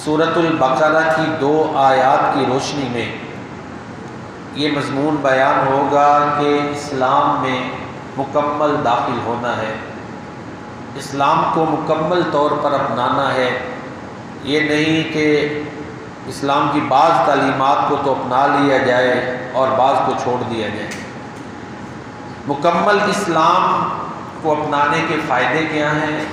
سورۃ البقرہ کی 2 آیات کی روشنی میں یہ مضمون بیان ہوگا کہ اسلام میں مکمل داخل ہونا ہے، اسلام کو مکمل طور پر اپنانا ہے۔ یہ نہیں کہ اسلام کی بعض تعلیمات کو تو اپنا لیا جائے اور بعض کو چھوڑ دیا جائے۔ مکمل اسلام کو اپنانے کے فائدے کیا ہیں،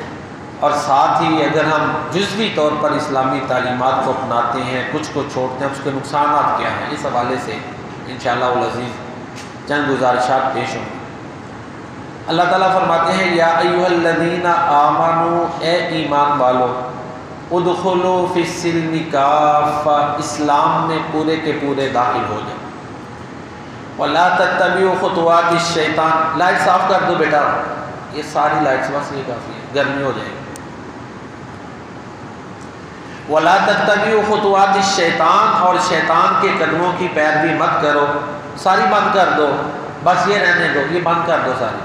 اور ساتھ ہی اگر ہم جزوی طور پر اسلامی تعلیمات کو اپناتے ہیں، کچھ کو چھوڑتے ہیں، اس کے نقصانات کیا ہیں، اس حوالے سے انشاءاللہ العزیز چند گزارشات پیش ہوں۔ اللہ تعالیٰ فرماتے ہیں یا ایھا الذین آمنوا، اے ایمان والو، ادخلوا فی السلم کافہ، اسلام میں پورے کے پورے داخل ہو جاؤ۔ ولا تتبعوا خطوات الشیطان، لائٹ صاف کر دو بیٹا، یہ ساری لائٹس بس یہ کافی ہے، گرمی ہو جائے گی۔ ولا تتبعوا خطوات الشیطان، اور شیطان کے قدموں کی پیروی مت کرو، ساری بند کر دو، بس یہ رہنے دو، یہ بند کر دو ساری۔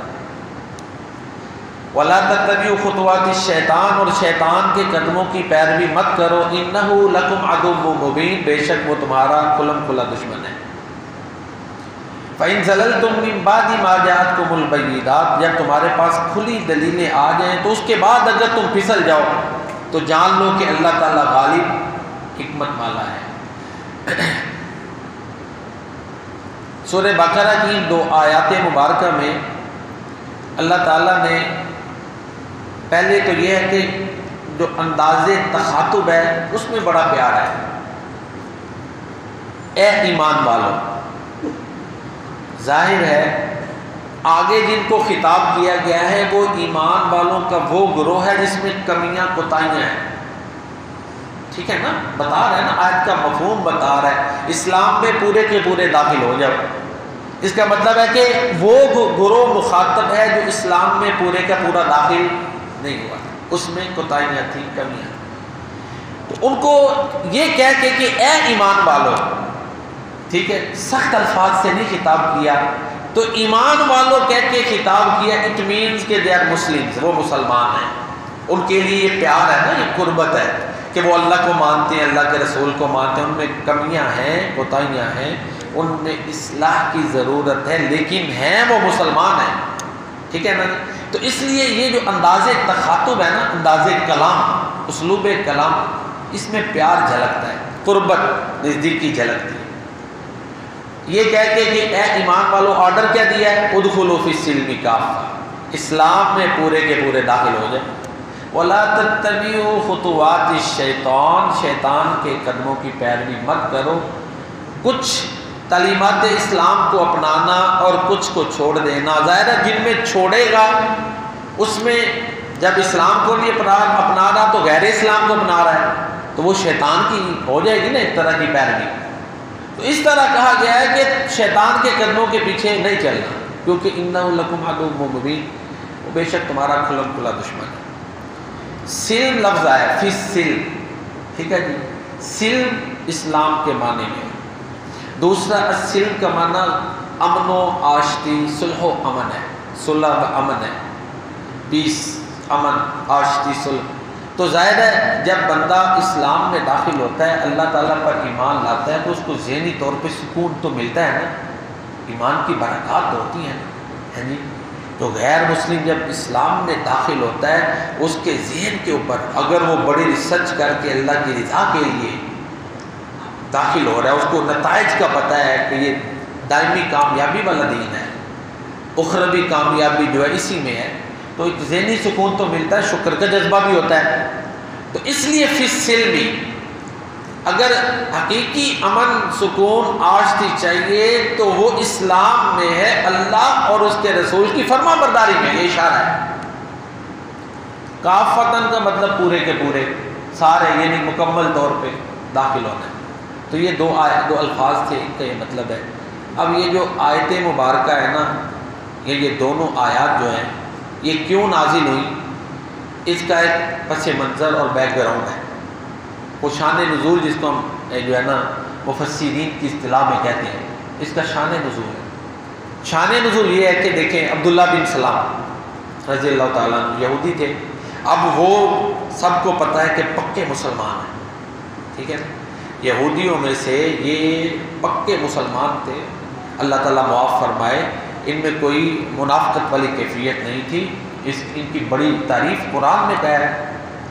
ولا تتبعوا خطوات الشیطان، اور شیطان کے قدموں کی پیروی مت کرو، انہ لکم عدو مبین، بے شک وہ تمہارا کھلم کھلا دشمن ہے۔ فَإِن زَلَلْتُم مِّن بَعْدِ مَا جَاءَتْكُمُ الْبَيِّنَاتُ، جب تمہارے پاس کھلی دلیلیں آ جائیں تو اس کے بعد اگر تم پھسل جاؤ تو جان لو کہ اللہ تعالیٰ غالب حکمت والا ہے۔ سورہ بقرہ کی 2 آیات مبارکہ میں اللہ تعالیٰ نے پہلے تو یہ ہے کہ جو انداز تخاطب ہے اس میں بڑا پیار ہے، اے ایمان والو۔ ظاہر ہے آگے جن کو خطاب کیا گیا ہے وہ ایمان والوں کا وہ گروہ ہے جس میں کمیاں کوتاہیاں ہیں، ٹھیک ہے نا، بتا رہا ہے نا، آیت کا مفہوم بتا رہا ہے، اسلام میں پورے کے پورے داخل ہو جاؤ۔ اس کا مطلب ہے کہ وہ گروہ مخاطب ہے جو اسلام میں پورے کا پورا داخل نہیں ہوا، اس میں کوتاہیاں تھیں، کمیاں تھیں، تو ان کو یہ کہہ کے کہ اے ایمان والو، ٹھیک ہے، سخت الفاظ سے نہیں خطاب کیا، تو ایمان والوں کہہ کے خطاب کیا، اٹ مینز کہ دے آر مسلمز، وہ مسلمان ہیں، ان کے لیے یہ پیار ہے نا، یہ قربت ہے کہ وہ اللہ کو مانتے ہیں، اللہ کے رسول کو مانتے ہیں، ان میں کمیاں ہیں، کوتاہیاں ہیں، ان میں اصلاح کی ضرورت ہے، لیکن ہیں وہ مسلمان ہیں، ٹھیک ہے نا۔ تو اس لیے یہ جو انداز تخاطب ہے نا، انداز کلام، اسلوب کلام، اس میں پیار جھلکتا ہے، قربت، نزدیکی جھلکتی ہے۔ یہ کہہ کے کہ اے ایمان والو، آرڈر کیا دیا ہے، ادخلوا فی السلم کافہ، اسلام میں پورے کے پورے داخل ہو جائے۔ ولا تتبعوا خطوات الشیطان، شیطان کے قدموں کی پیروی مت کرو، کچھ تعلیمات اسلام کو اپنانا اور کچھ کو چھوڑ دینا۔ ظاہر ہے جن میں چھوڑے گا اس میں جب اسلام کو نہیں اپنا رہا تو غیر اسلام کو اپنا رہا ہے، تو وہ شیطان کی ہو جائے گی نا ایک طرح کی پیروی۔ تو اس طرح کہا گیا ہے کہ شیطان کے قدموں کے پیچھے نہیں چلنا، کیونکہ انہ لکم عدو مبین، وہ بے شک تمہارا کھلم کھلا دشمن ہے۔ سلم لفظ آیا، فی السلم، ٹھیک ہے جی، سلم اسلام کے معنی میں۔ دوسرا السلم کا معنی امن و آشتی، صلح و امن ہے، صلح و امن ہے، پیس، امن، آشتی، صلح۔ تو ظاہر ہے جب بندہ اسلام میں داخل ہوتا ہے، اللہ تعالیٰ پر ایمان لاتا ہے، تو اس کو ذہنی طور پہ سکون تو ملتا ہے نا، ایمان کی برکات ہوتی ہیں نا، جی۔ تو غیر مسلم جب اسلام میں داخل ہوتا ہے، اس کے ذہن کے اوپر اگر وہ بڑی ریسرچ کر کے اللہ کی رضا کے لیے داخل ہو رہا ہے، اس کو نتائج کا پتہ ہے کہ یہ دائمی کامیابی والا دین ہے، اخروی کامیابی جو ہے اسی میں ہے، تو ایک ذہنی سکون تو ملتا ہے، شکر کا جذبہ بھی ہوتا ہے۔ تو اس لیے فی السلم، اگر حقیقی امن، سکون، آشتی چاہیے تو وہ اسلام میں ہے، اللہ اور اس کے رسول کی فرما برداری میں، یہ اشارہ ہے۔ کافتن کا مطلب پورے کے پورے، سارے، یعنی مکمل طور پہ داخل ہونا ہے۔ تو یہ دو الفاظ تھے، ان کا یہ مطلب ہے۔ اب یہ جو آیت مبارکہ ہے نا، یہ دونوں آیات جو ہیں یہ کیوں نازل ہوئی، اس کا ایک پس منظر اور بیک گراؤنڈ ہے۔ وہ شان نزول جس کو ہم جو ہے نا مفسرین کی اصطلاح میں کہتے ہیں، اس کا شان نزول ہے۔ شان نزول یہ ہے کہ دیکھیں عبداللہ بن سلام رضی اللہ تعالیٰ عنہ یہودی تھے، اب وہ سب کو پتہ ہے کہ پکے مسلمان ہیں، ٹھیک ہے. یہودیوں میں سے یہ پکے مسلمان تھے، اللہ تعالیٰ معاف فرمائے، ان میں کوئی منافقت والی کیفیت نہیں تھی. ان کی بڑی تعریف قرآن میں کہا ہے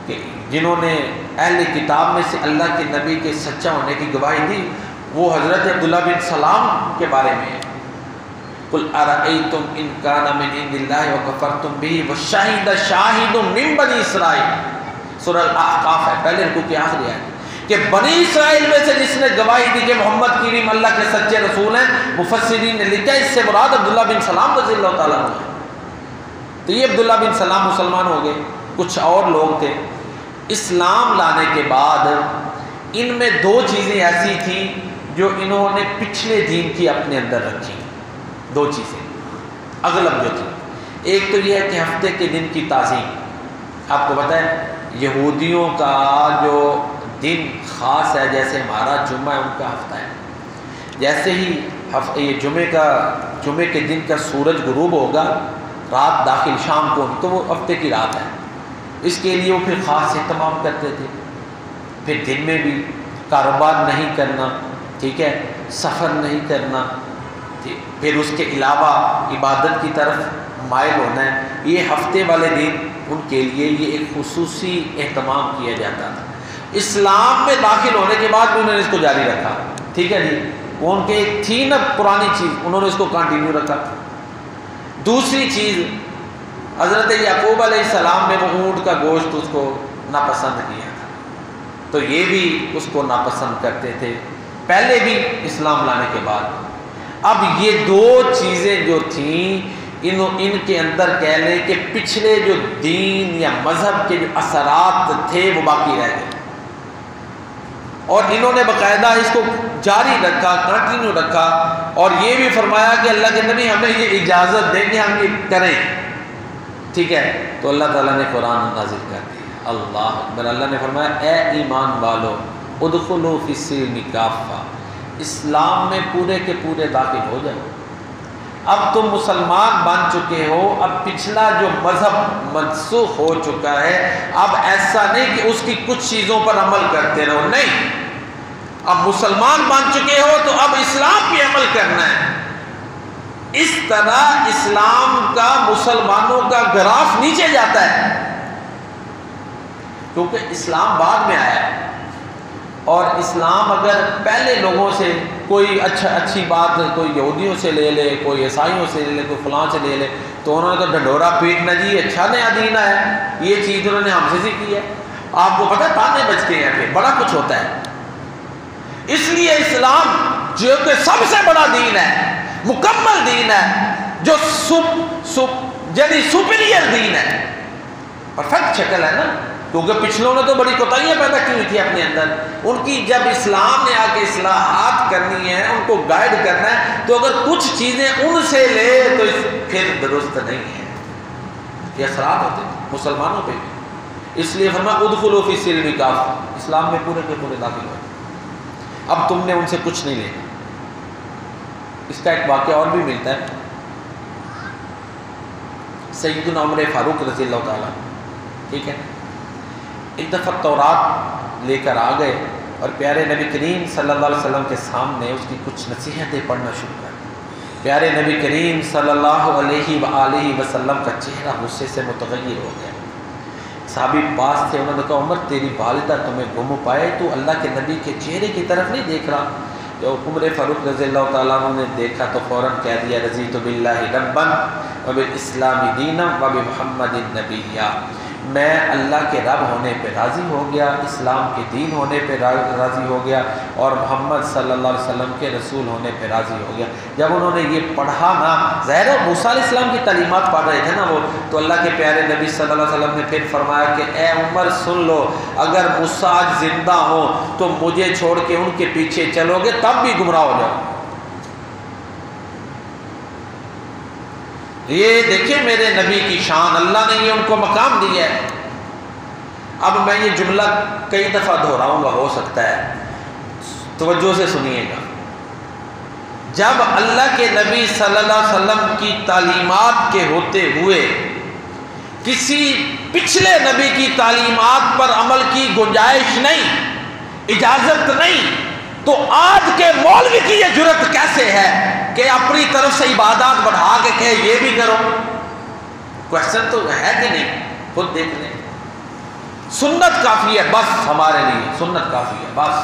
کہ جنہوں نے اہل کتاب میں سے اللہ کے نبی کے سچا ہونے کی گواہی دی وہ حضرت عبداللہ بن سلام کے بارے میں ہے. قُلْ أَرَأَيْتُمْ إِنْ كَانَ مِنْ عِنْدِ اللَّهِ وَكَفَرْتُمْ بِهِ وَشَهِدَ شَاهِدٌ مِّن بَنِي إِسْرَائِيلَ. سورہ الاحقاف ہے، پہلے رکوع کی آخری آیت کہ بنی اسرائیل میں سے جس نے گواہی دی کہ محمد کریم اللہ کے سچے رسول ہیں. مفسرین نے لکھا اس سے مراد عبداللہ بن سلام رضی اللہ تعالیٰ عنہ ہے. تو یہ عبداللہ بن سلام مسلمان ہو گئے. کچھ اور لوگ تھے اسلام لانے کے بعد، ان میں دو چیزیں ایسی تھیں جو انہوں نے پچھلے دین کی اپنے اندر رکھی. دو چیزیں اغلب جو تھی، ایک تو یہ ہے کہ ہفتے کے دن کی تعظیم. آپ کو پتہ ہے یہودیوں کا جو دن خاص ہے، جیسے ہمارا جمعہ ہے ان کا ہفتہ ہے. جیسے ہی یہ جمعے کے دن کا سورج غروب ہوگا، رات داخل شام کو، تو وہ ہفتے کی رات ہے. اس کے لیے وہ پھر خاص اہتمام کرتے تھے. پھر دن میں بھی کاروبار نہیں کرنا، ٹھیک ہے، سفر نہیں کرنا، پھر اس کے علاوہ عبادت کی طرف مائل ہونا ہے. یہ ہفتے والے دن ان کے لیے یہ ایک خصوصی اہتمام کیا جاتا تھا. اسلام میں داخل ہونے کے بعد بھی انہوں نے اس کو جاری رکھا. ٹھیک ہے جی، وہ ان کے ایک تھی نا پرانی چیز، انہوں نے اس کو کنٹینیو رکھا. دوسری چیز، حضرت یعقوب علیہ السلام نے وہ اونٹ کا گوشت اس کو ناپسند کیا تھا، تو یہ بھی اس کو ناپسند کرتے تھے پہلے بھی اسلام لانے کے بعد. اب یہ دو چیزیں جو تھیں ان کے اندر کہہ لیں کہ پچھلے جو دین یا مذہب کے جو اثرات تھے وہ باقی رہ گئے، اور انہوں نے باقاعدہ اس کو جاری رکھا، کنٹینیو رکھا. اور یہ بھی فرمایا کہ اللہ کے نبی ہمیں یہ اجازت دیں کہ ہم یہ کریں. ٹھیک ہے، تو اللہ تعالیٰ نے قرآن نازل کر دیا. اللہ اکبر. اللہ نے فرمایا اے ایمان والو ادخلوا فی السلم کافہ، اسلام میں پورے کے پورے داخل ہو جاؤ. اب تم مسلمان بن چکے ہو، اب پچھلا جو مذہب منسوخ ہو چکا ہے. اب ایسا نہیں کہ اس کی کچھ چیزوں پر عمل کرتے رہو، نہیں، اب مسلمان بن چکے ہو تو اب اسلام پہ عمل کرنا ہے. اس طرح اسلام کا مسلمانوں کا گراف نیچے جاتا ہے، کیونکہ اسلام بعد میں آیا ہے. اور اسلام اگر پہلے لوگوں سے کوئی اچھی بات کوئی یہودیوں سے لے لے، کوئی عیسائیوں سے لے لے، کوئی فلاں سے لے لے، تو انہوں نے تو ڈنڈورا پیٹنا، جی اچھا نیا دین ہے، یہ چیز انہوں نے ہم سے سیکھی ہے. آپ کو پتہ ہے تانے بچتے ہیں، پھر بڑا کچھ ہوتا ہے. اس لیے اسلام جو کہ سب سے بڑا دین ہے، مکمل دین ہے، جو یعنی سپیریئر دین ہے، پرفیکٹ شکل ہے نا. کیونکہ پچھلوں نے تو بڑی کوتاہیاں پیدا کی ہوئی تھی اپنے اندر. ان کی جب اسلام نے آ کے اصلاحات کرنی ہے، ان کو گائیڈ کرنا ہے، تو اگر کچھ چیزیں ان سے لے تو پھر درست نہیں ہے. یہ اثرات ہوتے ہیں مسلمانوں پہ بھی. اس لیے فرمایا ادخلوا فی السلم کافہ، اسلام میں پورے کے پورے داخل ہو. اب تم نے ان سے کچھ نہیں لینا. اس کا ایک واقعہ اور بھی ملتا ہے. سیدنا عمر فاروق رضی اللہ تعالیٰ، ٹھیک ہے، ایک دفعہ تورات لے کر آ گئے اور پیارے نبی کریم صلی اللہ علیہ وسلم کے سامنے اس کی کچھ نصیحتیں پڑھنا شروع کر. پیارے نبی کریم صلی اللہ علیہ وآلہ وسلم کا چہرہ غصے سے متغیر ہو گیا. صحابی پاس تھے، انہوں نے کہا عمر تیری والدہ تمہیں گم پائے، تو اللہ کے نبی کے چہرے کی طرف نہیں دیکھ رہا. جب عمر فاروق رضی اللہ تعالیٰ عنہ نے دیکھا تو فوراً کہہ دیا رضیت باللہ ربا وبالاسلام دینا وبمحمد نبیا، میں اللہ کے رب ہونے پہ راضی ہو گیا، اسلام کے دین ہونے پہ راضی ہو گیا، اور محمد صلی اللہ علیہ وسلم کے رسول ہونے پہ راضی ہو گیا. جب انہوں نے یہ پڑھا نا، ظاہر ہے موسیٰ علیہ السلام کی تعلیمات پڑھ رہے تھے نا وہ، تو اللہ کے پیارے نبی صلی اللہ علیہ وسلم نے پھر فرمایا کہ اے عمر سن لو، اگر موسیٰ آج زندہ ہوں تو مجھے چھوڑ کے ان کے پیچھے چلو گے تب بھی گمراہ ہو جاؤ. یہ دیکھیں میرے نبی کی شان، اللہ نے یہ ان کو مقام دیا ہے. اب میں یہ جملہ کئی دفعہ دہراؤں گا، ہو سکتا ہے، توجہ سے سنیے گا. جب اللہ کے نبی صلی اللہ علیہ وسلم کی تعلیمات کے ہوتے ہوئے کسی پچھلے نبی کی تعلیمات پر عمل کی گنجائش نہیں، اجازت نہیں، تو آج کے مولوی کی یہ جرت کیسے ہے کہ اپنی طرف سے عبادات بڑھا کے کہے یہ بھی کرو؟ کوشچن تو ہے کہ نہیں؟ خود دیکھ لیں. سنت کافی ہے بس، ہمارے لیے سنت کافی ہے بس،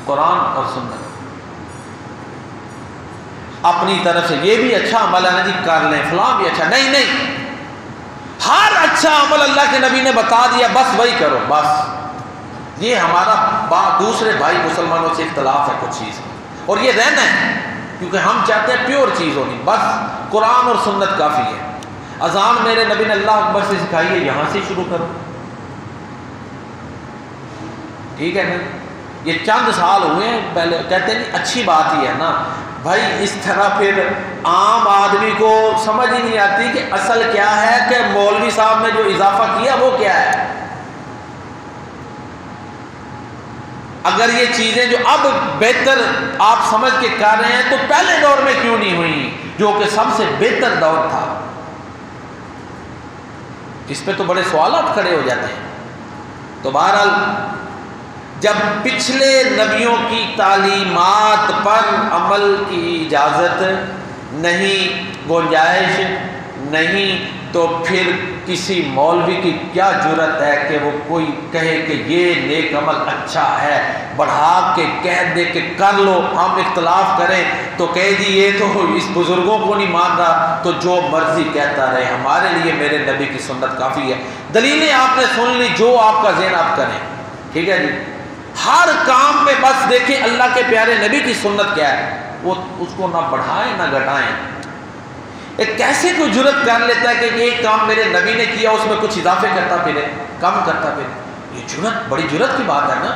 قرآن اور سنت. اپنی طرف سے یہ بھی اچھا عمل ہے نا جی کر لیں، فلاں بھی اچھا، نہیں نہیں، ہر اچھا عمل اللہ کے نبی نے بتا دیا بس وہی کرو بس. یہ ہمارا دوسرے بھائی مسلمانوں سے اختلاف ہے کچھ چیز، اور یہ رہنا ہے کیونکہ ہم چاہتے ہیں پیور چیز ہونی، بس قرآن اور سنت کافی ہے. اذان میرے نبی نے اللہ اکبر سے سکھائی ہے، یہاں سے شروع کرو، ٹھیک ہے نا. یہ چند سال ہوئے ہیں، پہلے کہتے ہیں اچھی بات ہی ہے نا بھائی. اس طرح پھر عام آدمی کو سمجھ ہی نہیں آتی کہ اصل کیا ہے، کہ مولوی صاحب نے جو اضافہ کیا وہ کیا ہے. اگر یہ چیزیں جو اب بہتر آپ سمجھ کے کر رہے ہیں تو پہلے دور میں کیوں نہیں ہوئی جو کہ سب سے بہتر دور تھا؟ اس پہ تو بڑے سوالات کھڑے ہو جاتے ہیں. تو بہرحال جب پچھلے نبیوں کی تعلیمات پر عمل کی اجازت نہیں، گنجائش نہیں، تو پھر کسی مولوی کی کیا جرت ہے کہ وہ کوئی کہے کہ یہ نیک عمل اچھا ہے، بڑھا کے کہہ دے کہ کر لو. ہم اختلاف کریں تو کہہ دی یہ تو اس بزرگوں کو نہیں مان رہا، تو جو مرضی کہتا رہے، ہمارے لیے میرے نبی کی سنت کافی ہے. دلیلیں آپ نے سن لی، جو آپ کا ذہن آپ کریں، ٹھیک ہے جی. ہر کام میں بس دیکھیں اللہ کے پیارے نبی کی سنت کیا ہے، وہ اس کو نہ بڑھائیں نہ گھٹائیں. ایک کیسے کوئی جرت کر لیتا ہے کہ یہ کام میرے نبی نے کیا اس میں کچھ اضافے کرتا پھرے، کم کرتا پھرے؟ یہ جرت بڑی جرت کی بات ہے نا،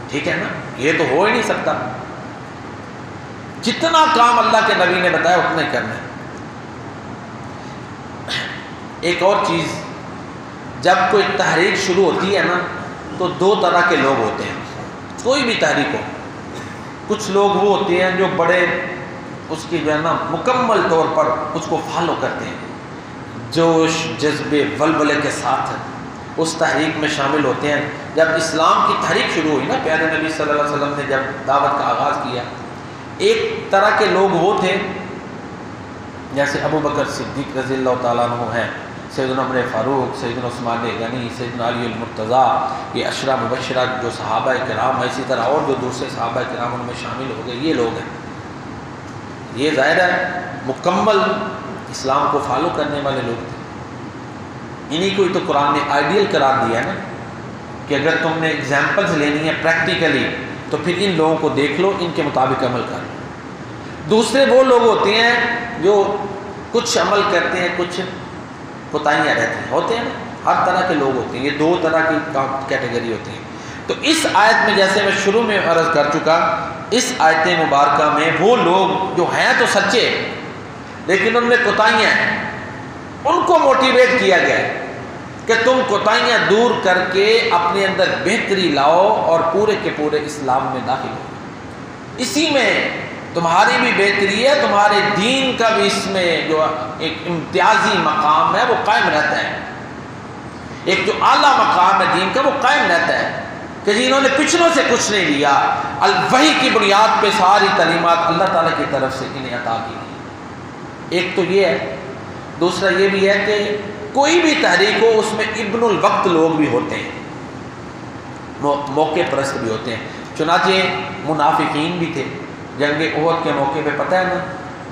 ٹھیک ہے نا. یہ تو ہو ہی نہیں سکتا. جتنا کام اللہ کے نبی نے بتایا اتنا ہی کرنا ہے. ایک اور چیز، جب کوئی تحریک شروع ہوتی ہے نا تو دو طرح کے لوگ ہوتے ہیں. کوئی بھی تحریک ہو، کچھ لوگ وہ ہوتے ہیں جو بڑے اس کی جو ہے نا مکمل طور پر اس کو فالو کرتے ہیں، جوش جذبے ولولے کے ساتھ اس تحریک میں شامل ہوتے ہیں. جب اسلام کی تحریک شروع ہوئی نا، پیارے نبی صلی اللہ علیہ وسلم نے جب دعوت کا آغاز کیا، ایک طرح کے لوگ وہ تھے جیسے ابو بکر صدیق رضی اللہ تعالیٰ عنہ ہیں، سیدنا عمر فاروق، سیدنا عثمان غنی، سیدنا علی المرتضیٰ، یہ عشرہ مبشرہ جو صحابہ کرام، اسی طرح اور جو دوسرے صحابہ کرام ان میں شامل ہو گئے، یہ لوگ ہیں. یہ ظاہر ہے مکمل اسلام کو فالو کرنے والے لوگ تھے. انہی کو ہی تو قرآن نے آئیڈیل قرار دیا ہے نا، کہ اگر تم نے ایگزامپلز لینی ہے پریکٹیکلی تو پھر ان لوگوں کو دیکھ لو، ان کے مطابق عمل کر لو. دوسرے وہ لوگ ہوتے ہیں جو کچھ عمل کرتے ہیں، کچھ کوتاہیاں رہتی ہیں، ہوتے ہیں نا، ہر طرح کے لوگ ہوتے ہیں. یہ دو طرح کی کیٹیگری ہوتی ہیں. تو اس آیت میں جیسے میں شروع میں عرض کر چکا، اس آیت مبارکہ میں وہ لوگ جو ہیں تو سچے لیکن ان میں کوتاہیاں ہیں، ان کو موٹیویٹ کیا گیا ہے کہ تم کوتاہیاں دور کر کے اپنے اندر بہتری لاؤ اور پورے کے پورے اسلام میں داخل ہو. اسی میں تمہاری بھی بہتری ہے، تمہارے دین کا بھی اس میں جو ایک امتیازی مقام ہے وہ قائم رہتا ہے. ایک جو اعلیٰ مقام ہے دین کا وہ قائم رہتا ہے کہ جنہوں نے پچھلوں سے کچھ نہیں لیا، الوحی کی بنیاد پہ ساری تعلیمات اللہ تعالیٰ کی طرف سے انہیں عطا کی گئی. ایک تو یہ ہے. دوسرا یہ بھی ہے کہ کوئی بھی تحریک ہو اس میں ابن الوقت لوگ بھی ہوتے ہیں، موقع پرست بھی ہوتے ہیں. چنانچہ منافقین بھی تھے. جنگ احد کے موقع پہ پتہ ہے نا،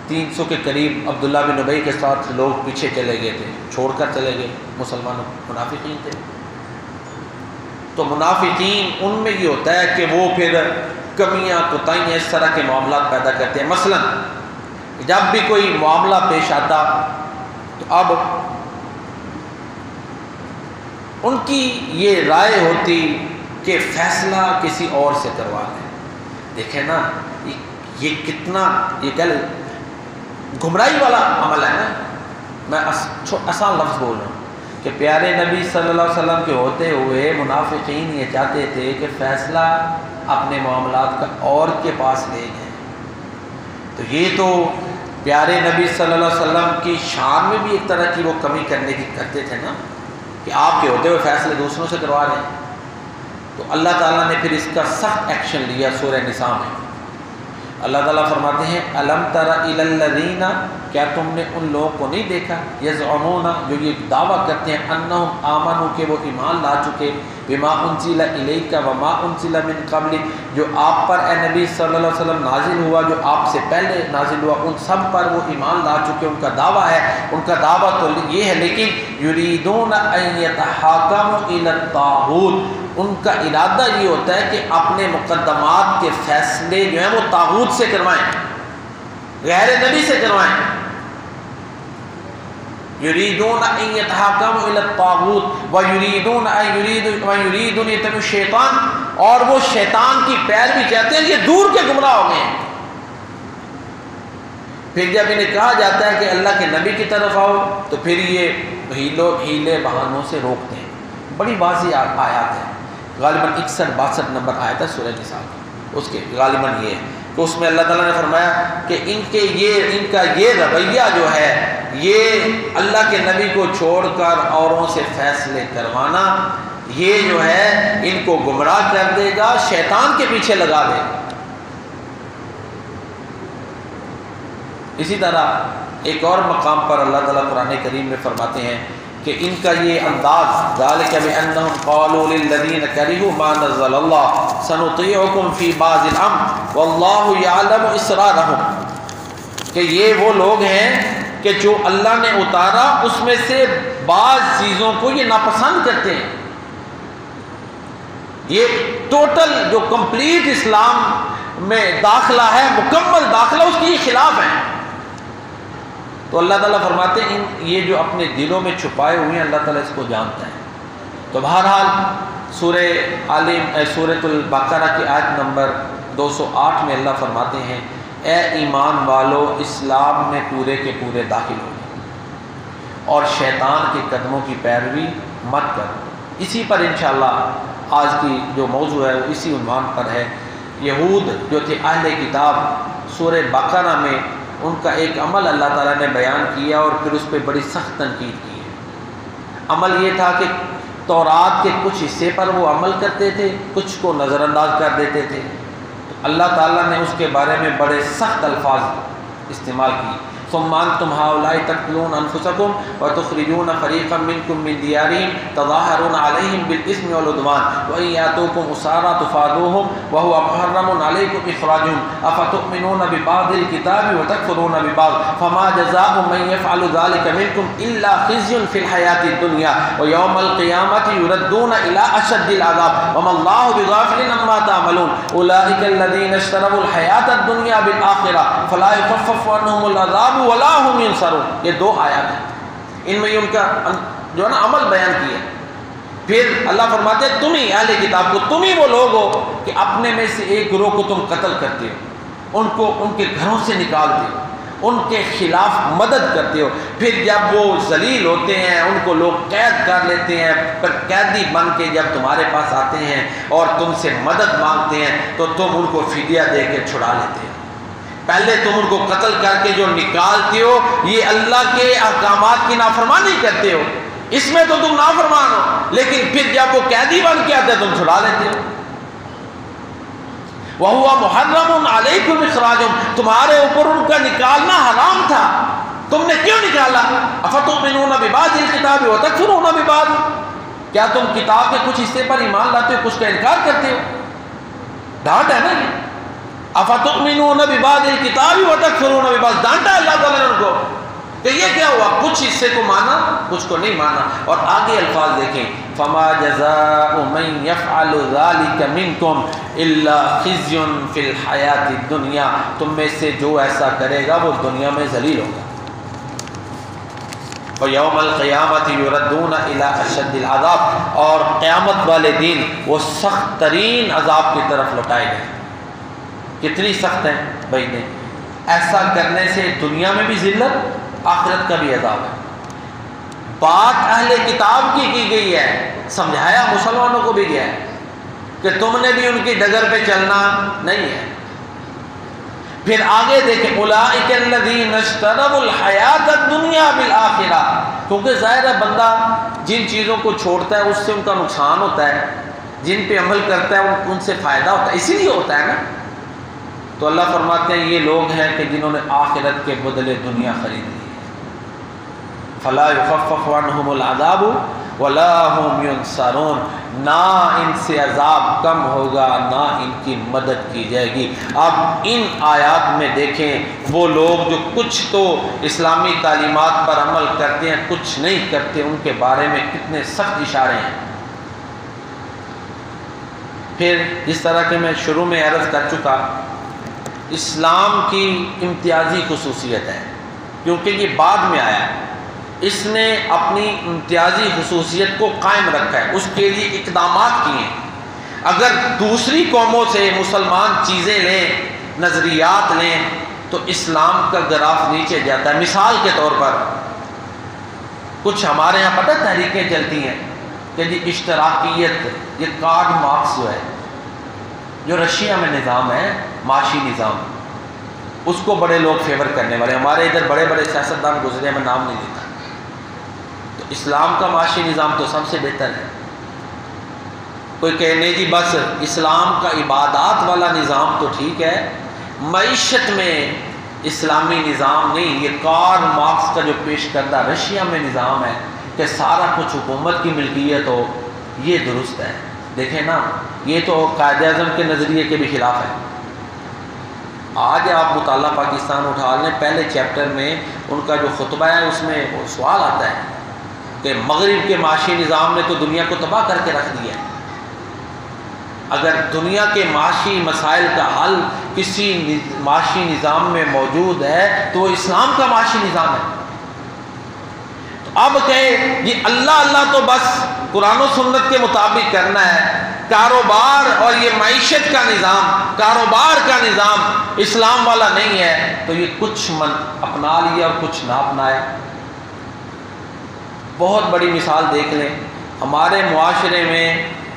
300 کے قریب عبداللہ بن ابی کے ساتھ لوگ پیچھے چلے گئے تھے، چھوڑ کر چلے گئے. مسلمانوں منافقین تھے. تو منافقین ان میں یہ ہوتا ہے کہ وہ پھر کمیاں کوتاہیاں اس طرح کے معاملات پیدا کرتے ہیں. مثلا جب بھی کوئی معاملہ پیش آتا تو اب ان کی یہ رائے ہوتی کہ فیصلہ کسی اور سے کروا لیں. دیکھیں نا یہ کتنا یہ کہہ گمراہی والا عمل ہے نا. میں آسان لفظ بول رہا ہوں کہ پیارے نبی صلی اللہ علیہ وسلم کے ہوتے ہوئے منافقین یہ چاہتے تھے کہ فیصلہ اپنے معاملات کا اور کے پاس لے جائیں. تو یہ تو پیارے نبی صلی اللہ علیہ وسلم کی شان میں بھی ایک طرح کی وہ کمی کرنے کی کرتے تھے نا، کہ آپ کے ہوتے ہوئے فیصلے دوسروں سے کروا رہے ہیں. تو تو اللہ تعالیٰ نے پھر اس کا سخت ایکشن لیا سورہ نساء میں۔ اللہ تعالیٰ فرماتے ہیں الم تر الی الذین، کیا تم نے ان لوگوں کو نہیں دیکھا، یزعمون، جو یہ دعویٰ کرتے ہیں، انہم آمنوا، کہ وہ ایمان لا چکے، بما انزل الیک وما انزل من قبل، جو آپ پر اے نبی صلی اللہ علیہ وسلم نازل ہوا، جو آپ سے پہلے نازل ہوا، ان سب پر وہ ایمان لا چکے، ان کا دعویٰ ہے، ان کا دعویٰ تو یہ ہے، لیکن یریدون ان یتحاکموا الی الطاغوت، ان کا ارادہ یہ ہوتا ہے کہ اپنے مقدمات کے فیصلے جو ہیں وہ طاغوت سے کروائیں، غیر نبی سے کروائیں۔ یریدون ان یتحاکموا الی الطاغوت ویریدون ان یتبعوا الشیطان، اور وہ شیطان کی پیروی چاہتے ہیں، یہ دور کے گمراہ ہو گئے ہیں۔ پھر جب انہیں کہا جاتا ہے کہ اللہ کے نبی کی طرف آؤ تو پھر یہ ہیلے بہانوں سے روکتے ہیں۔ بڑی واضح آیات ہے، غالباً 61-62 نمبر آیت ہے سورہ نساء کی، اس کے غالباً یہ ہے تو اس میں اللہ تعالیٰ نے فرمایا کہ ان کا یہ رویہ جو ہے، یہ اللہ کے نبی کو چھوڑ کر اوروں سے فیصلے کروانا، یہ جو ہے ان کو گمراہ کر دے گا، شیطان کے پیچھے لگا دے گا۔ اسی طرح ایک اور مقام پر اللہ تعالیٰ قرآن کریم میں فرماتے ہیں کہ ان کا یہ انداز، ذالک بانہم قالوا للذین کرہوا ما نزل اللہ سنطیعکم فی بعض الامر واللہ یعلم اسرارہم، کہ یہ وہ لوگ ہیں کہ جو اللہ نے اتارا اس میں سے بعض چیزوں کو یہ ناپسند کرتے ہیں۔ یہ ٹوٹل جو کمپلیٹ اسلام میں داخلہ ہے، مکمل داخلہ، اس کے خلاف ہے۔ تو اللہ تعالیٰ فرماتے ہیں یہ جو اپنے دلوں میں چھپائے ہوئے ہیں اللہ تعالیٰ اس کو جانتا ہے۔ تو بہرحال سورۃ البقرہ کی آیت نمبر 208 میں اللہ فرماتے ہیں اے ایمان والو، اسلام میں پورے کے پورے داخل ہو جائیں اور شیطان کے قدموں کی پیروی مت کرو۔ اسی پر انشاءاللہ آج کی جو موضوع ہے وہ اسی عنوان پر ہے۔ یہود جو تھے اہل کتاب، سورہ بقرہ میں ان کا ایک عمل اللہ تعالیٰ نے بیان کیا اور پھر اس پہ بڑی سخت تنقید کی ہے۔ عمل یہ تھا کہ تورات کے کچھ حصے پر وہ عمل کرتے تھے، کچھ کو نظر انداز کر دیتے تھے۔ تو اللہ تعالیٰ نے اس کے بارے میں بڑے سخت الفاظ استعمال کیے۔ ثم انتم هؤلاء تقتلون انفسكم وتخرجون فريقا منكم من ديارهم تظاهرون عليهم بالاثم والعدوان وان ياتوكم اسارى تفادوهم وهو محرم عليكم اخراجهم افتؤمنون ببعض الكتاب وتكفرون ببعض فما جزاء من يفعل ذلك منكم الا خزي في الحياه الدنيا ويوم القيامه يردون الى اشد العذاب وما الله بغافل عما تعملون اولئك الذين اشتروا الحياه الدنيا بالاخره فلا يخفف عنهم العذاب ولا هم ينصرون۔ یہ دو آیات ہیں، ان میں ان کا جو ہے نا عمل بیان کیا۔ پھر اللہ فرماتے ہیں تم ہی اہل کتاب کو، تم ہی وہ لوگ ہو کہ اپنے میں سے ایک گروہ کو تم قتل کرتے ہو، ان کو ان کے گھروں سے نکالتے ہو، ان کے خلاف مدد کرتے ہو، پھر جب وہ ذلیل ہوتے ہیں ان کو لوگ قید کر لیتے ہیں، پھر قیدی بن کے جب تمہارے پاس آتے ہیں اور تم سے مدد مانگتے ہیں تو تم ان کو فدیہ دے کے چھڑا لیتے ہو۔ پہلے تم ان کو قتل کر کے جو نکالتے ہو یہ اللہ کے احکامات کی نافرمانی کرتے ہو، اس میں تو تم نافرمان ہو، لیکن پھر جب وہ قیدی بن کے آتے تم چھڑا لیتے ہو۔ وَهُوَ مُحَرَّمٌ عَلَيْكُمْ إِخْرَاجُهُمْ، تمہارے اوپر ان کا نکالنا حرام تھا، تم نے کیوں نکالا؟ أَفَتُؤْمِنُونَ بِبَعْضِ الْكِتَابِ وَتَكْفُرُونَ بِبَعْضِ، کیا تم کتاب کے کچھ حصے پر ایمان لاتے ہو، کچھ کا انکار کرتے ہو؟ ڈانٹ ہے نا یہ، افتؤمنون ببعض الکتاب وتکفرون ببعض، ڈانٹا اللہ تعالیٰ نے ان کو کہ یہ کیا ہوا، کچھ حصے کو مانا کچھ کو نہیں مانا۔ اور آگے الفاظ دیکھیں فما جزاء من يفعل ذلك منكم الا خزي في الحیاة الدنیا، تم میں سے جو ایسا کرے گا وہ دنیا میں ذلیل ہوگا۔ وَيَوْمَ الْقِيَامَةِ يُرَدُّونَ إِلَىٰ أَشَدِّ الْعَذَابِ، اور قیامت والے دن وہ سخت ترین عذاب کی طرف لوٹائے گئے۔ کتنی سخت ہے بھائی نے، ایسا کرنے سے دنیا میں بھی ذلت، آخرت کا بھی عذاب ہے۔ بات اہل کتاب کی گئی ہے، سمجھایا مسلمانوں کو بھی گیا ہے کہ تم نے بھی ان کی ڈگر پہ چلنا نہیں ہے۔ پھر آگے دیکھیں اولئک الذین اشتروا الحیاۃ الدنیا بالآخرہ، کیونکہ ظاہر ہے بندہ جن چیزوں کو چھوڑتا ہے اس سے ان کا نقصان ہوتا ہے۔ جن پہ عمل کرتا ہے ان سے فائدہ ہوتا ہے، اسی لیے ہوتا ہے نا۔ تو اللہ فرماتے ہیں یہ لوگ ہیں کہ جنہوں نے آخرت کے بدلے دنیا خرید لی ہے۔ فلا یخفف عنہم العذاب ولا هم ینصرون، نہ ان سے عذاب کم ہوگا نہ ان کی مدد کی جائے گی۔ اب ان آیات میں دیکھیں وہ لوگ جو کچھ تو اسلامی تعلیمات پر عمل کرتے ہیں کچھ نہیں کرتے، ان کے بارے میں کتنے سخت اشارے ہیں۔ پھر جس طرح کہ میں شروع میں عرض کر چکا، اسلام کی امتیازی خصوصیت ہے، کیونکہ یہ بعد میں آیا ہے، اس نے اپنی امتیازی خصوصیت کو قائم رکھا ہے، اس کے لیے اقدامات کیے ہیں۔ اگر دوسری قوموں سے مسلمان چیزیں لیں، نظریات لیں، تو اسلام کا گراف نیچے جاتا ہے۔ مثال کے طور پر کچھ ہمارے ہاں پتہ تحریکیں چلتی ہیں کہ جی اشتراکیت، یہ کارل مارکس جو ہے، جو رشیا میں نظام ہے معاشی نظام، اس کو بڑے لوگ فیور کرنے والے، ہمارے ادھر بڑے بڑے سیاستدان گزرے، میں نام نہیں لیتا۔ تو اسلام کا معاشی نظام تو سب سے بہتر ہے۔ کوئی کہنے جی بس اسلام کا عبادات والا نظام تو ٹھیک ہے، معیشت میں اسلامی نظام نہیں، یہ کارل مارکس کا جو پیش کردہ رشیا میں نظام ہے کہ سارا کچھ حکومت کی ملکیت ہو، یہ درست ہے۔ دیکھیں نا، یہ تو قائد اعظم کے نظریے کے بھی خلاف ہے۔ آج آپ مطالعہ پاکستان اٹھا لیں، پہلے چیپٹر میں ان کا جو خطبہ ہے اس میں وہ سوال آتا ہے کہ مغرب کے معاشی نظام نے تو دنیا کو تباہ کر کے رکھ دیا ہے، اگر دنیا کے معاشی مسائل کا حل کسی معاشی نظام میں موجود ہے تو وہ اسلام کا معاشی نظام ہے۔ تو اب کہیں یہ اللہ اللہ تو بس قرآن و سنت کے مطابق کرنا ہے، کاروبار اور یہ معیشت کا نظام، کاروبار کا نظام اسلام والا نہیں ہے، تو یہ کچھ اپنا لیا اور کچھ نہ اپنایا۔ بہت بڑی مثال دیکھ لیں، ہمارے معاشرے میں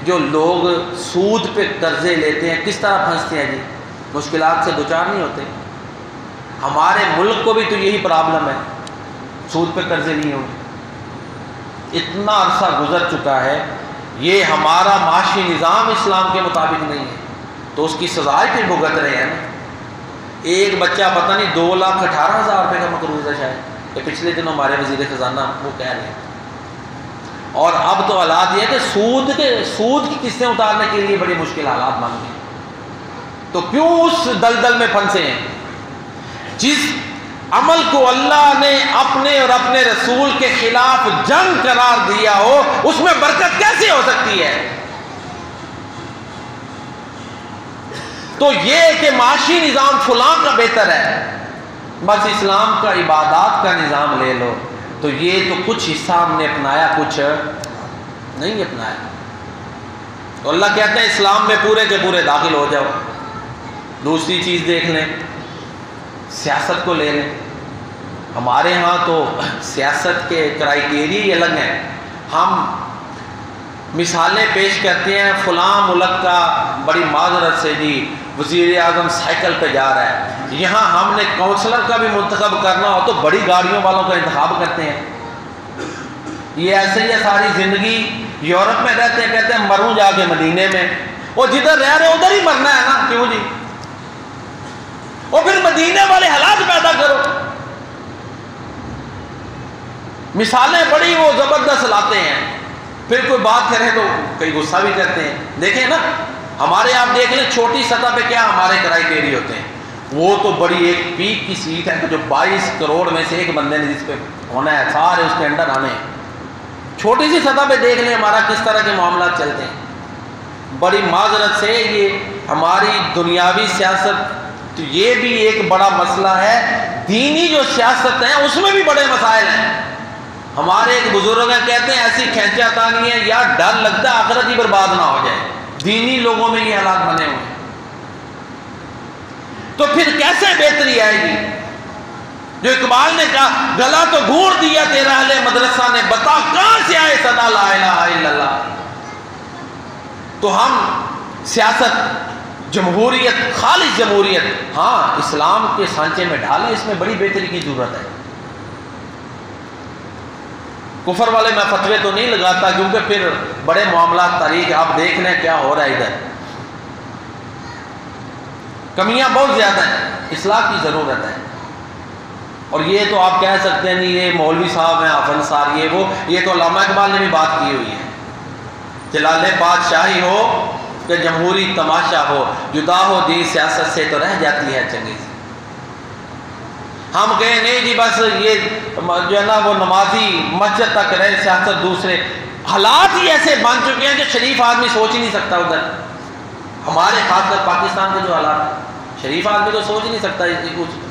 جو لوگ سود پہ قرضے لیتے ہیں کس طرح پھنستے ہیں جی، مشکلات سے دوچار نہیں ہوتے۔ ہمارے ملک کو بھی تو یہی پرابلم ہے، سود پہ قرضے نہیں ہوتے۔ اتنا عرصہ گزر چکا ہے، یہ ہمارا معاشی نظام اسلام کے مطابق نہیں ہے، تو اس کی سزا پہ بھگت رہے ہیں نا۔ ایک بچہ پتہ نہیں 2,18,000 روپے کا مقروض ہے شاید، کہ پچھلے دنوں ہمارے وزیر خزانہ وہ کہہ رہے ہیں۔ اور اب تو حالات یہ ہے کہ سود کی قسطیں اتارنے کے لیے بڑی مشکل حالات بن گئے، تو کیوں اس دلدل میں پھنسے ہیں؟ جس عمل کو اللہ نے اپنے اور اپنے رسول کے خلاف جنگ قرار دیا ہو، اس میں برکت کیسے ہو سکتی ہے؟ تو یہ کہ معاشی نظام فلاں کا بہتر ہے، بس اسلام کا عبادات کا نظام لے لو، تو یہ تو کچھ حصہ ہم نے اپنایا، کچھ نہیں اپنایا۔ تو اللہ کہتے ہیں اسلام میں پورے کے پورے داخل ہو جاؤ۔ دوسری چیز دیکھ لیں، سیاست کو لے لیں۔ ہمارے ہاں تو سیاست کے کرائیٹیریا ہی الگ ہیں۔ ہم مثالیں پیش کرتے ہیں، فلاں ملک کا بڑی معذرت سے جی وزیر اعظم سائیکل پہ جا رہا ہے، یہاں ہم نے کونسلر کا بھی منتخب کرنا ہو تو بڑی گاڑیوں والوں کا انتخاب کرتے ہیں۔ یہ ایسے ہی ہے، ساری زندگی یورپ میں رہتے ہیں، کہتے ہیں مروں جا کے مدینے میں، وہ جدھر رہ رہے ادھر ہی مرنا ہے نا، کیوں جی؟ اور پھر مدینے والے حالات پیدا کرو۔ مثالیں بڑی وہ زبردست لاتے ہیں، پھر کوئی بات کرے تو کئی غصہ بھی کرتے ہیں۔ دیکھیں نا، ہمارے آپ دیکھ لیں چھوٹی سطح پہ کیا ہمارے کرائیٹیریا ہوتے ہیں، وہ تو بڑی ایک پیک کی سیٹ ہے کہ جو 22 کروڑ میں سے ایک بندے نے جس پہ ہونا ہے، سارے اس کے انڈر آنے ہیں۔ چھوٹی سی سطح پہ دیکھ لیں ہمارا کس طرح کے معاملات چلتے ہیں۔ بڑی معذرت سے یہ ہماری دنیاوی سیاست، تو یہ بھی ایک بڑا مسئلہ ہے۔ دینی جو سیاست ہے اس میں بھی بڑے مسائل ہیں۔ ہمارے ایک بزرگ ہیں، کہتے ہیں ایسی کھینچا تانی ہے یا ڈر لگتا ہے آخرت ہی برباد نہ ہو جائے۔ دینی لوگوں میں یہ حالات بنے ہوئے ہیں، تو پھر کیسے بہتری آئے گی؟ جو اقبال نے کہا گلا تو گھونٹ دیا تیرا اہل مدرسہ نے، بتا کہاں سے آئے صدا لا الہ الا اللہ۔ تو ہم سیاست، جمہوریت، خالص جمہوریت، ہاں اسلام کے سانچے میں ڈالیں، اس میں بڑی بہتری کی ضرورت ہے۔ کفر والے میں فتوے تو نہیں لگاتا کیونکہ پھر بڑے معاملات تاریخ آپ دیکھ لیں کیا ہو رہا ہے ادھر، کمیاں بہت زیادہ ہیں، اصلاح کی ضرورت ہے۔ اور یہ تو آپ کہہ سکتے ہیں نہیں یہ مولوی صاحب ہیں حافظ انصار یہ تو علامہ اقبال نے بھی بات کی ہوئی ہے، جلال بادشاہی ہو کہ جمہوری تماشا ہو، جدا ہو دین سیاست سے تو رہ جاتی ہے چنگی سی۔ ہم کہیں نہیں جی بس یہ جو ہے نا وہ نمازی مسجد تک رہے، سیاست دوسرے، حالات ہی ایسے بن چکے ہیں کہ شریف آدمی سوچ ہی نہیں سکتا ادھر، ہمارے خاص کر پاکستان کے جو حالات ہیں، شریف آدمی تو سوچ ہی نہیں سکتا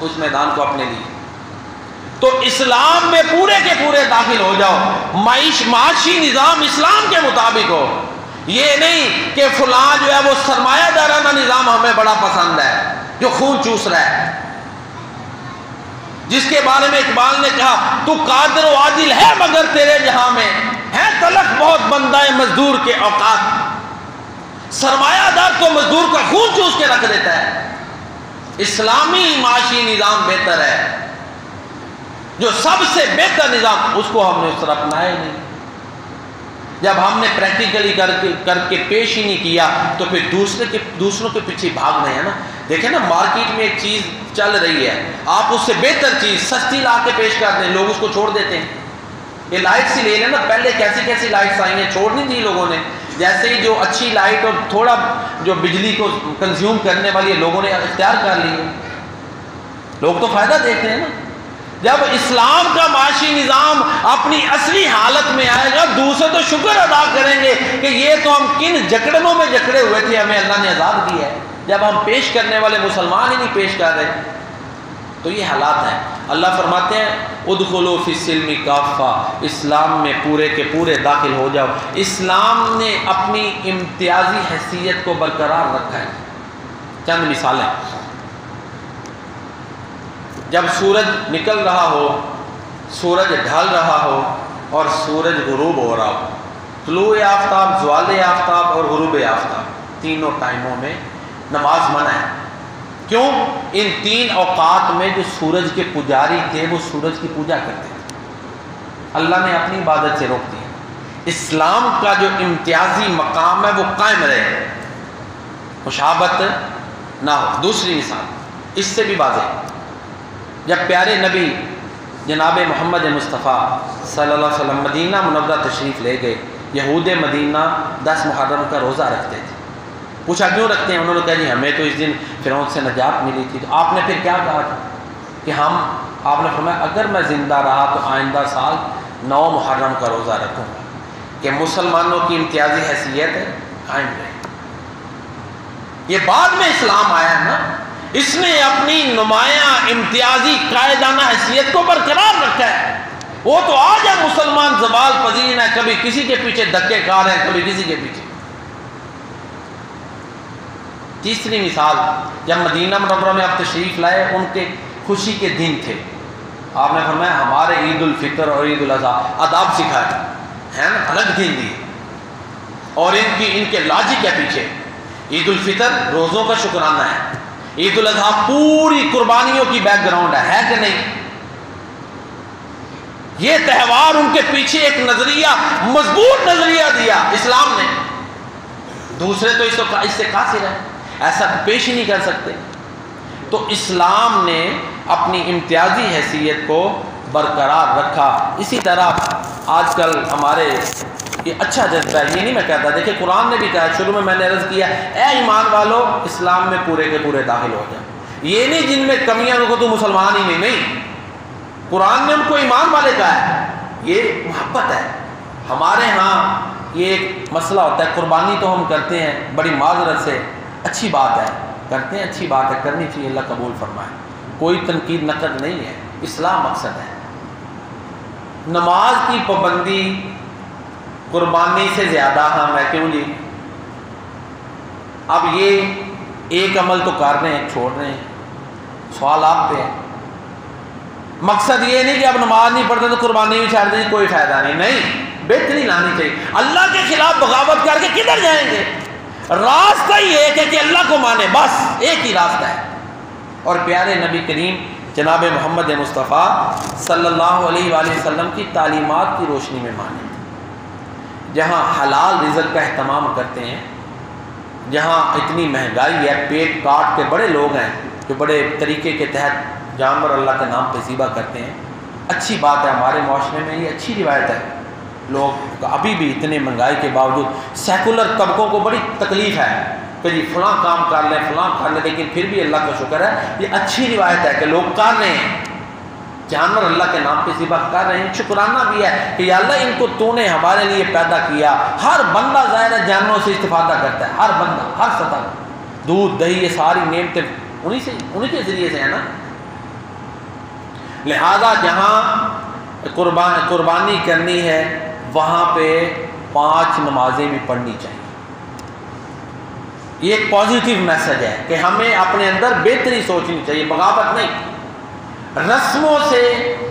اس میدان کو اپنے لیے۔ تو اسلام میں پورے کے پورے داخل ہو جاؤ، معاشی نظام اسلام کے مطابق ہو، یہ نہیں کہ فلاں جو ہے وہ سرمایہ دارانہ نظام ہمیں بڑا پسند ہے جو خون چوس رہا ہے، جس کے بارے میں اقبال نے کہا تو قادر و عادل ہے مگر تیرے جہاں میں ہے تلخ بہت بندہ مزدور کے اوقات۔ سرمایہ دار تو مزدور کا خون چوس کے رکھ دیتا ہے۔ اسلامی معاشی نظام بہتر ہے، جو سب سے بہتر نظام، اس کو ہم نے اس طرح اپنایا ہی نہیں۔ جب ہم نے پریکٹیکلی کر کے پیش ہی نہیں کیا تو پھر دوسروں کے پیچھے بھاگ رہے ہیں نا۔ دیکھیں نا مارکیٹ میں ایک چیز چل رہی ہے، آپ اس سے بہتر چیز سستی لا کے پیش کرتے ہیں، لوگ اس کو چھوڑ دیتے ہیں۔ یہ لائٹس ہی لے لیں نا، پہلے کیسی لائٹس آئی ہیں، چھوڑ نہیں دی لوگوں نے، جیسے ہی جو اچھی لائٹ اور تھوڑا جو بجلی کو کنزیوم کرنے والی لوگوں نے اختیار کر لی ہے، لوگ تو فائدہ دیکھتے ہیں نا۔ جب اسلام کا معاشی نظام اپنی اصلی حالت میں آئے گا، دوسرے تو شکر ادا کریں گے کہ یہ تو ہم کن جکڑنوں میں جکڑے ہوئے تھے، ہمیں اللہ نے آزاد کیا ہے۔ جب ہم پیش کرنے والے مسلمان ہی نہیں پیش کر رہے تو یہ حالات ہیں۔ اللہ فرماتے ہیں ادخلوا فی السلم کافہ، اسلام میں پورے کے پورے داخل ہو جاؤ۔ اسلام نے اپنی امتیازی حیثیت کو برقرار رکھا ہے۔ چند مثالیں، جب سورج نکل رہا ہو، سورج ڈھل رہا ہو اور سورج غروب ہو رہا ہو، طلوع آفتاب، زوال آفتاب اور غروب آفتاب، تینوں ٹائموں میں نماز منع ہے۔ کیوں؟ ان تین اوقات میں جو سورج کے پجاری تھے وہ سورج کی پوجا کرتے تھے، اللہ نے اپنی عبادت سے روک دیا۔ اسلام کا جو امتیازی مقام ہے وہ قائم رہے، مشابہت نہ ہو۔ دوسری مثال اس سے بھی واضح، جب پیارے نبی جناب محمد مصطفیٰ صلی اللہ علیہ وسلم مدینہ منورہ تشریف لے گئے، یہود مدینہ 10 محرم کا روزہ رکھتے تھے۔ پوچھا کیوں رکھتے ہیں؟ انہوں نے کہا جی ہمیں تو اس دن فرعون سے نجات ملی تھی۔ تو آپ نے پھر کیا کہا تھا کہ آپ نے فرمایا اگر میں زندہ رہا تو آئندہ سال 9 محرم کا روزہ رکھوں گا، کہ مسلمانوں کی امتیازی حیثیت قائم رہے۔ یہ بعد میں اسلام آیا ہے نا، اس نے اپنی نمایاں امتیازی قائدانہ حیثیت کو برقرار رکھا ہے۔ وہ تو آج ہے مسلمان زوال پذیر ہے، کبھی کسی کے پیچھے دھکے کھا رہے ہیں، کبھی کسی کے پیچھے۔ تیسری مثال، جب مدینہ منورہ میں آپ تشریف لائے، ان کے خوشی کے دن تھے، آپ نے فرمایا ہمارے عید الفطر اور عید الاضحیٰ آداب سکھائے ہیں نا، الگ دن دی، اور ان کے لاجک ہے پیچھے۔ عید الفطر روزوں کا شکرانہ ہے، عید الاضحیٰ پوری قربانیوں کی بیک گراؤنڈ ہے کہ نہیں؟ یہ تہوار ان کے پیچھے ایک نظریہ، مضبوط نظریہ دیا اسلام نے۔ دوسرے تو اس سے قاصر ہے، ایسا پیش ہی نہیں کر سکتے۔ تو اسلام نے اپنی امتیازی حیثیت کو برقرار رکھا۔ اسی طرح آج کل ہمارے یہ اچھا جذبہ ہے، یہ نہیں میں کہتا، دیکھیں قرآن نے بھی کہا، شروع میں نے عرض کیا اے ایمان والو اسلام میں پورے کے پورے داخل ہو جائیں۔ یہ نہیں جن میں کمیاں کو تو مسلمان ہی نہیں، قرآن نے ان کو ایمان والے کہا ہے، یہ محبت ہے۔ ہمارے ہاں یہ ایک مسئلہ ہوتا ہے، قربانی تو ہم کرتے ہیں بڑی معذرت سے، اچھی بات ہے، کرتے ہیں، اچھی بات ہے، کرنی چاہیے، اللہ قبول فرمائے، کوئی تنقید نقد نہیں ہے، اصلاح مقصد ہے۔ نماز کی پابندی قربانی سے زیادہ اہم ہے، کیوں جی؟ اب یہ ایک عمل تو کر رہے ہیں، چھوڑ رہے ہیں، سوال آپ پہ ہے۔ مقصد یہ نہیں کہ اب نماز نہیں پڑھتے تو قربانی بھی چھوڑ دیں، کوئی فائدہ نہیں، بہتری لانی چاہیے۔ اللہ کے خلاف بغاوت کر کے کدھر جائیں گے؟ راستہ ہی ایک ہے کہ اللہ کو مانے، بس ایک ہی راستہ ہے۔ اور پیارے نبی کریم جناب محمد مصطفیٰ صلی اللہ علیہ وآلہ وسلم کی تعلیمات کی روشنی میں مانیں، جہاں حلال رزق کا اہتمام کرتے ہیں، جہاں اتنی مہنگائی ہے، پیٹ کاٹ کے بڑے لوگ ہیں جو بڑے طریقے کے تحت جانور اللہ کے نام پہ ذبح کرتے ہیں۔ اچھی بات ہے، ہمارے معاشرے میں یہ اچھی روایت ہے۔ لوگ ابھی بھی اتنے مہنگائی کے باوجود سیکولر طبقوں کو بڑی تکلیف ہے کہ جی فلاں کام کر لیں فلاں کر لیں، لیکن پھر بھی اللہ کا شکر ہے، یہ اچھی روایت ہے کہ لوگ کر رہے ہیں، جانور اللہ کے نام پہ ذبح کر رہے ہیں۔ شکرانہ بھی ہے کہ یا اللہ ان کو تو نے ہمارے لیے پیدا کیا۔ ہر بندہ ظاہر ہے جانوروں سے استفادہ کرتا ہے، ہر بندہ، ہر سطح، دودھ دہی یہ ساری نعمتیں انہی کے ذریعے سے ہے نا۔ لہذا جہاں قربانی کرنی ہے وہاں پہ 5 نمازیں بھی پڑھنی چاہیے۔ یہ ایک پازیٹیو میسج ہے کہ ہمیں اپنے اندر بہتری سوچنی چاہیے، بغاوت نہیں، رسموں سے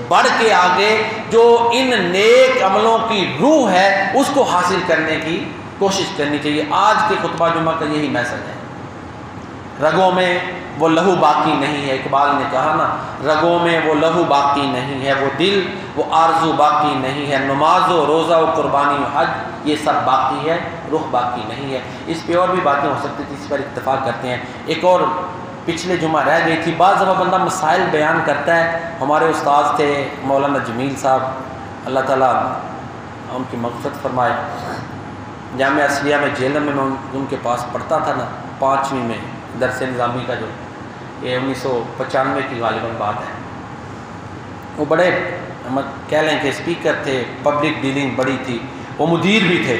بڑھ کے آگے جو ان نیک عملوں کی روح ہے اس کو حاصل کرنے کی کوشش کرنی چاہیے۔ آج کے خطبہ جمعہ کا یہی میسج ہے۔ رگوں میں وہ لہو باقی نہیں ہے، اقبال نے کہا نا، رگوں میں وہ لہو باقی نہیں ہے، وہ دل وہ آرزو باقی نہیں ہے، نماز و روزہ و قربانی و حج یہ سب باقی ہے، روح باقی نہیں ہے۔ اس پہ اور بھی باتیں ہو سکتی تھی، اس پر اتفاق کرتے ہیں۔ ایک اور پچھلے جمعہ رہ گئی تھی، بعض دفعہ بندہ مسائل بیان کرتا ہے۔ ہمارے استاد تھے مولانا جمیل صاحب، اللہ تعالیٰ ان کی مغفرت فرمائے، جامعہ اصلیہ میں جیلم میں ان کے پاس پڑھتا تھا نا، 5ویں میں درس نظامی کا، جو یہ 1995 کی غالباً بات ہے۔ وہ بڑے کہہ لیں کہ اسپیکر تھے، پبلک ڈیلنگ بڑی تھی، وہ مدیر بھی تھے،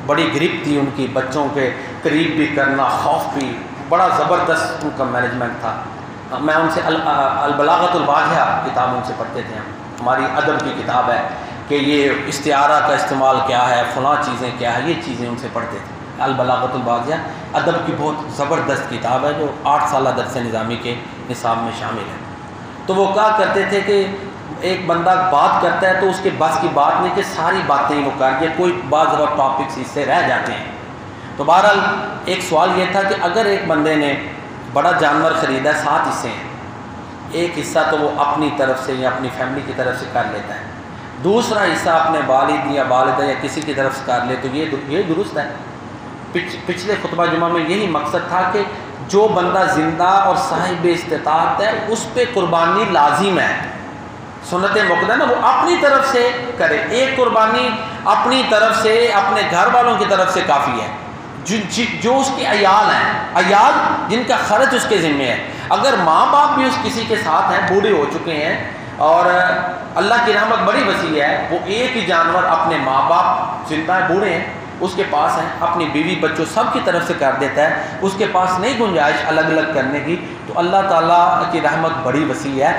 بڑی گرپ تھی ان کی، بچوں کے قریب بھی کرنا، خوف بھی، بڑا زبردست ان کا مینجمنٹ تھا۔ میں ان سے البلاغۃ الواضحہ کتاب ان سے پڑھتے تھے، ہماری ادب کی کتاب ہے کہ یہ استعارہ کا استعمال کیا ہے، فلاں چیزیں کیا ہے، یہ چیزیں ان سے پڑھتے تھے۔ البلاغۃ الواضحہ ادب کی بہت زبردست کتاب ہے جو 8 سالہ درس نظامی کے نصاب میں شامل ہے۔ تو وہ کہا کرتے تھے کہ ایک بندہ بات کرتا ہے تو اس کے بس کی بات نہیں کہ ساری باتیں وہ کر کے، کوئی بعض ٹاپکس اس سے رہ جاتے ہیں۔ تو بہرحال ایک سوال یہ تھا کہ اگر ایک بندے نے بڑا جانور خریدا ہے، 7 حصے ہیں، ایک حصہ تو وہ اپنی طرف سے یا اپنی فیملی کی طرف سے کر لیتا ہے، دوسرا حصہ اپنے والد یا والدہ یا کسی کی طرف سے کر لے، تو یہ درست ہے۔ پچھلے خطبہ جمعہ میں یہی مقصد تھا کہ جو بندہ زندہ اور صاحب استطاعت ہے اس پہ قربانی لازم ہے، سنت مقدہ نا، وہ اپنی طرف سے کرے۔ ایک قربانی اپنی طرف سے اپنے گھر والوں کی طرف سے کافی ہے، جو اس کے عیال ہیں، عیال جن کا خرچ اس کے ذمہ ہے۔ اگر ماں باپ بھی اس کسی کے ساتھ ہیں، بوڑھے ہو چکے ہیں اور اللہ کی رحمت بڑی وسیع ہے، وہ ایک ہی جانور اپنے ماں باپ زندہ ہیں، بوڑھے ہیں، اس کے پاس ہیں، اپنی بیوی بچوں سب کی طرف سے کر دیتا ہے، اس کے پاس نہیں گنجائش الگ الگ کرنے کی، تو اللہ تعالیٰ کی رحمت بڑی وسیع ہے۔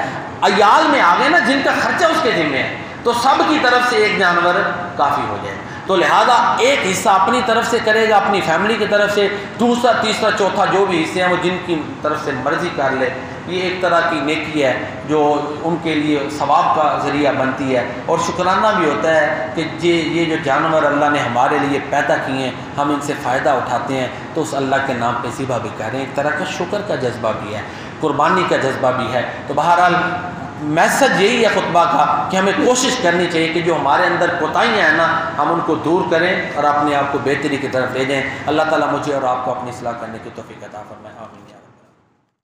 عیال میں آگے نا جن کا خرچہ اس کے ذمہ ہے، تو سب کی طرف سے ایک جانور کافی ہو جائے۔ تو لہذا ایک حصہ اپنی طرف سے کرے گا، اپنی فیملی کی طرف سے، دوسرا تیسرا چوتھا جو بھی حصے ہیں وہ جن کی طرف سے مرضی کر لے۔ یہ ایک طرح کی نیکی ہے جو ان کے لیے ثواب کا ذریعہ بنتی ہے، اور شکرانہ بھی ہوتا ہے کہ یہ جو جانور اللہ نے ہمارے لیے پیدا کیے ہیں، ہم ان سے فائدہ اٹھاتے ہیں، تو اس اللہ کے نام پہ ذبح بھی کر رہے ہیں۔ ایک طرح کا شکر کا جذبہ بھی ہے، قربانی کا جذبہ بھی ہے۔ تو بہرحال میسج یہی ہے خطبہ کا کہ ہمیں کوشش کرنی چاہیے کہ جو ہمارے اندر کوتاہیاں ہیں نا، ہم ان کو دور کریں اور اپنے آپ کو بہتری کی طرف لے جائیں۔ اللہ تعالیٰ مجھے اور آپ کو اپنی اصلاح کرنے کی توفیق عطا فرمائے، آمین۔